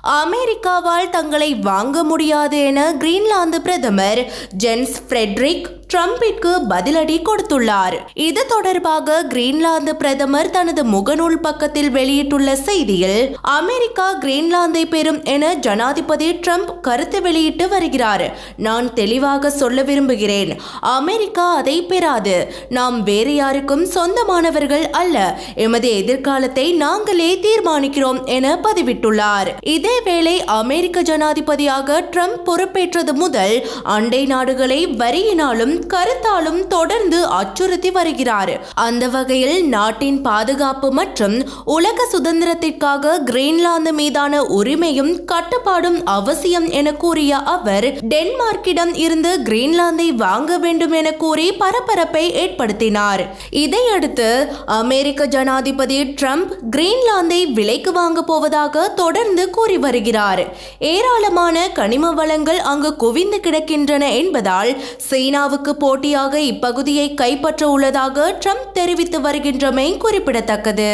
அமெரிக்காவால் தங்களை வாங்க முடியாது என கிரீன்லாந்து பிரதமர் ஜென்ஸ் ஃப்ரெட்ரிக் ட்ரம்பிற்கு பதிலடி கொடுத்துள்ளார். இது தொடர்பாக கிரீன்லாந்து பிரதமர் தனது முகநூல் பக்கத்தில் வெளியிட்டுள்ள செய்தியில், அமெரிக்கா கிரீன்லாந்தை பெறும் என ஜனாதிபதி ட்ரம்ப் கருத்து வெளியிட்டு வருகிறார். நான் தெளிவாக சொல்ல விரும்புகிறேன், அமெரிக்கா அதை பெறாது. நாம் வேறு யாருக்கும் சொந்தமானவர்கள் அல்ல. எமது எதிர்காலத்தை நாங்களே தீர்மானிக்கிறோம் என பதிவிட்டுள்ளார். இதேவேளை அமெரிக்க ஜனாதிபதியாக ட்ரம்ப் பொறுப்பேற்றது முதல் அண்டை நாடுகளை வரியினாலும் கருத்தாலும் தொடர்ந்து அச்சுறுத்தி வருகிறார். அந்த வகையில் நாட்டின் பாதுகாப்பு மற்றும் உலக சுதந்திரத்திற்காக கிரீன்லாந்து மீதான உரிமையும் கட்டுப்பாடும் அவசியம் என கூறிய அவர், டென்மார்க்கிடம் இருந்து கிரீன்லாந்தை வாங்க வேண்டும் என கூறி பரபரப்பை ஏற்படுத்தினார். இதையடுத்து அமெரிக்க ஜனாதிபதி ட்ரம்ப் கிரீன்லாந்தை விலைக்கு வாங்க போவதாக தொடர்ந்து கூறி வருகிறார். ஏராளமான கனிம வளங்கள் அங்கு குவிந்து கிடக்கின்றன என்பதால் சீனாவுக்கு போட்டியாக இப்பகுதியை கைப்பற்ற உள்ளதாக ட்ரம்ப் தெரிவித்து வருகின்றமை குறிப்பிடத்தக்கது.